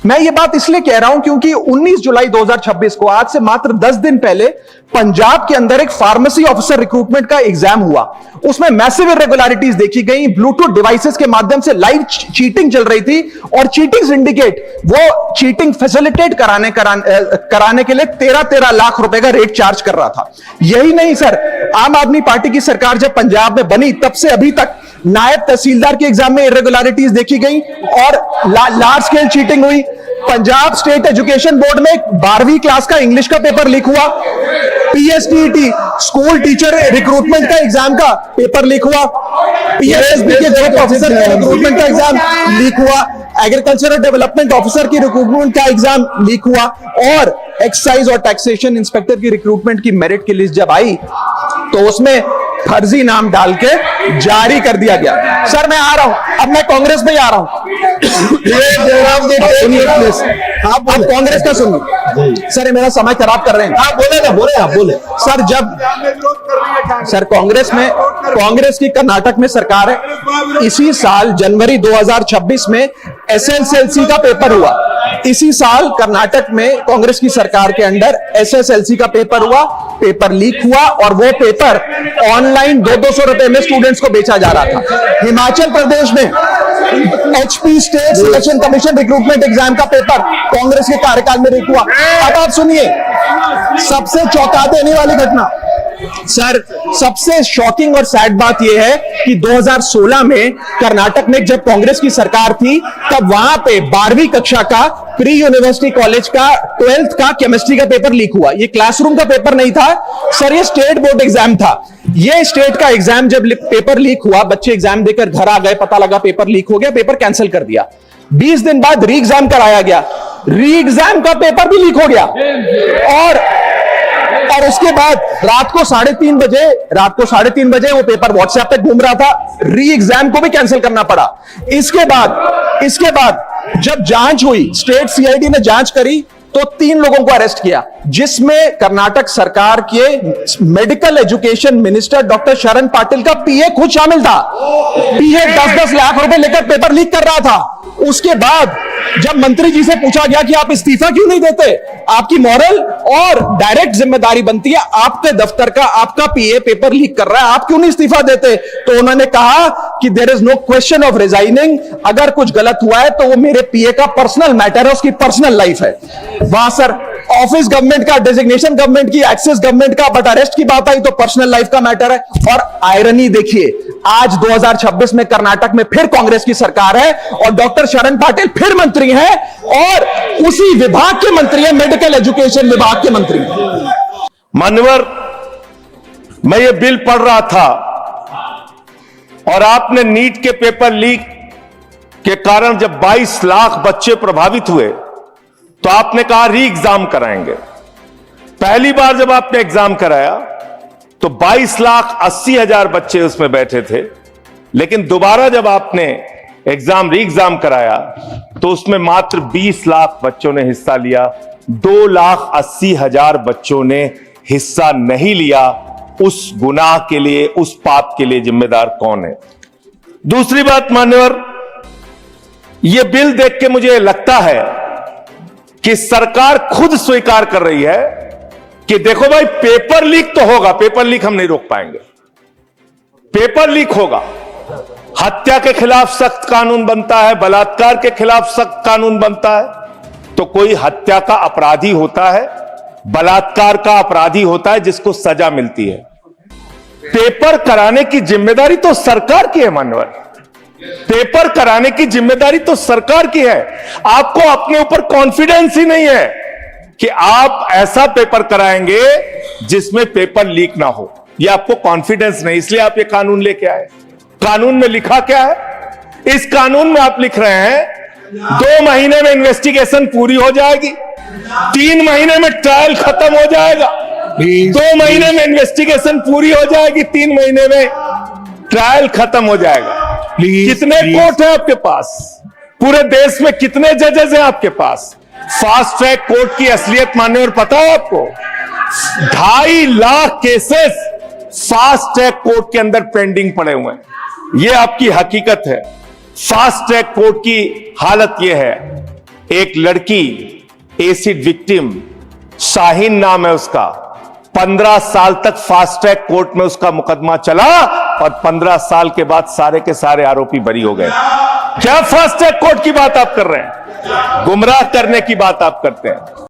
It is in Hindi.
मैं ये बात इसलिए कह रहा हूं क्योंकि 19 जुलाई 2026 को, आज से मात्र 10 दिन पहले, पंजाब के अंदर एक फार्मेसी ऑफिसर रिक्रूटमेंट का एग्जाम हुआ। उसमें मैसिव इरेगुलरिटीज देखी गई, ब्लूटूथ डिवाइसेस के माध्यम से लाइव चीटिंग चल रही थी और चीटिंग सिंडिकेट वो चीटिंग फैसिलिटेट कराने के लिए 13 लाख रुपए का रेट चार्ज कर रहा था। यही नहीं सर, आम आदमी पार्टी की सरकार जब पंजाब में बनी तब से अभी तक नायब तहसीलदार के एग्जाम में इरेगुलरिटीज देखी गई और लार्ज स्केल चीटिंग हुई। पंजाब स्टेट एजुकेशन बोर्ड में 12वीं क्लास का इंग्लिश का पेपर लीक हुआ। पीएसटीईटी स्कूल टीचर रिक्रूटमेंट का एग्जाम का पेपर लीक हुआ। पीएसएसबी के ग्रुप ऑफिसर के रिक्रूटमेंट का एग्जाम लीक हुआ। एग्रीकल्चरल डेवलपमेंट ऑफिसर की रिक्रूटमेंट का एग्जाम लीक हुआ और एक्साइज और टैक्सेशन इंस्पेक्टर की रिक्रूटमेंट की मेरिट की लिस्ट जब आई तो उसमें फर्जी नाम डाल के जारी कर दिया गया। सर मैं आ रहा हूं, अब मैं कांग्रेस में आ रहा हूं। आप कांग्रेस का सुनिए सर, ये मेरा समय खराब कर रहे हैं। आप बोले ना, बोले आप बोले सर। जब सर कांग्रेस की कर्नाटक में सरकार है, इसी साल जनवरी 2026 में एसएसएलसी का पेपर हुआ। इसी साल कर्नाटक में कांग्रेस की सरकार के अंडर एसएसएलसी का पेपर हुआ, पेपर लीक हुआ और वो पेपर ऑनलाइन 200 रुपए में स्टूडेंट्स को बेचा जा रहा था। हिमाचल प्रदेश में HP state selection commission recruitment exam का पेपर कांग्रेस के कार्यकाल में लीक हुआ। अब आप सुनिए सबसे चौंका देने वाली घटना सर, सबसे शॉकिंग और सैड बात यह है कि 2016 में कर्नाटक में जब कांग्रेस की सरकार थी तब वहां पे 12वीं कक्षा का प्री यूनिवर्सिटी कॉलेज का 12th का केमिस्ट्री का पेपर लीक हुआ। ये क्लासरूम का पेपर नहीं था सर, ये स्टेट बोर्ड एग्जाम था। ये स्टेट का एग्जाम जब पेपर लीक हुआ, बच्चे एग्जाम देकर घर आ गए, पता लगा पेपर लीक हो गया, पेपर कैंसिल कर दिया। 20 दिन बाद री एग्जाम कराया गया, री एग्जाम का पेपर भी लीक हो गया और उसके बाद रात को 3:30 बजे वो पेपर व्हाट्सएप पे घूम रहा था, री एग्जाम को भी कैंसिल करना पड़ा। इसके बाद जब जांच हुई, स्टेट सीआईडी ने जांच करी तो 3 लोगों को अरेस्ट किया, जिसमें कर्नाटक सरकार के मेडिकल एजुकेशन मिनिस्टर डॉक्टर शरण पाटिल का पीए खुद शामिल था। पीए 10-10 लाख रुपए लेकर पेपर लीक कर रहा था। उसके बाद जब मंत्री जी से पूछा गया कि आप इस्तीफा क्यों नहीं देते, आपकी मॉरल और डायरेक्ट जिम्मेदारी बनती है, आपके दफ्तर का आपका पीए पेपर लीक कर रहा है, आप क्यों नहीं इस्तीफा देते, तो उन्होंने कहा कि there is no question of resigning, अगर कुछ गलत हुआ है तो वो मेरे पीए का पर्सनल मैटर है, उसकी पर्सनल लाइफ है। वहां सर ऑफिस गवर्नमेंट का, डेजिग्नेशन गवर्नमेंट की, एक्सेस गवर्नमेंट का, बट अरेस्ट की बात आई तो पर्सनल लाइफ का मैटर है। और आयरनी देखिए, आज 2026 में कर्नाटक में फिर कांग्रेस की सरकार है और डॉक्टर शरण पाटिल फिर मंत्री हैं और उसी विभाग के मंत्री हैं, मेडिकल एजुकेशन विभाग के मंत्री। मान्यवर, मैं ये बिल पढ़ रहा था और आपने नीट के पेपर लीक के कारण जब 22 लाख बच्चे प्रभावित हुए तो आपने कहा री एग्जाम कराएंगे। पहली बार जब आपने एग्जाम कराया तो 22,80,000 बच्चे उसमें बैठे थे, लेकिन दोबारा जब आपने री एग्जाम कराया तो उसमें मात्र 20 लाख बच्चों ने हिस्सा लिया, 2,80,000 बच्चों ने हिस्सा नहीं लिया। उस गुनाह के लिए, उस पाप के लिए जिम्मेदार कौन है? दूसरी बात मान्यवर, यह बिल देख के मुझे लगता है कि सरकार खुद स्वीकार कर रही है कि देखो भाई, पेपर लीक तो होगा, पेपर लीक हम नहीं रोक पाएंगे, पेपर लीक होगा। हत्या के खिलाफ सख्त कानून बनता है, बलात्कार के खिलाफ सख्त कानून बनता है। तो कोई हत्या का अपराधी होता है, बलात्कार का अपराधी होता है जिसको सजा मिलती है। पेपर कराने की जिम्मेदारी तो सरकार की है मान्यवर, पेपर कराने की जिम्मेदारी तो सरकार की है। आपको अपने ऊपर कॉन्फिडेंस ही नहीं है कि आप ऐसा पेपर कराएंगे जिसमें पेपर लीक ना हो, यह आपको कॉन्फिडेंस नहीं, इसलिए आप ये कानून लेके आए। कानून में लिखा क्या है? इस कानून में आप लिख रहे हैं 2 महीने में इन्वेस्टिगेशन पूरी हो जाएगी, 3 महीने में ट्रायल खत्म हो जाएगा, 2 महीने में इन्वेस्टिगेशन पूरी हो जाएगी, 3 महीने में ट्रायल खत्म हो जाएगा। कितने कोर्ट हैं आपके पास? पूरे देश में कितने जजेस हैं आपके पास? फास्ट ट्रैक कोर्ट की असलियत मान्यवर पता है आपको? 2.5 lakh cases fast track court के अंदर पेंडिंग पड़े हुए हैं। यह आपकी हकीकत है। फास्ट ट्रैक कोर्ट की हालत यह है एक लड़की एसिड विक्टिम, शाहीन नाम है उसका, 15 साल तक फास्ट ट्रैक कोर्ट में उसका मुकदमा चला और 15 साल के बाद सारे के सारे आरोपी बरी हो गए। क्या फास्ट ट्रैक कोर्ट की बात आप कर रहे हैं? गुमराह करने की बात आप करते हैं।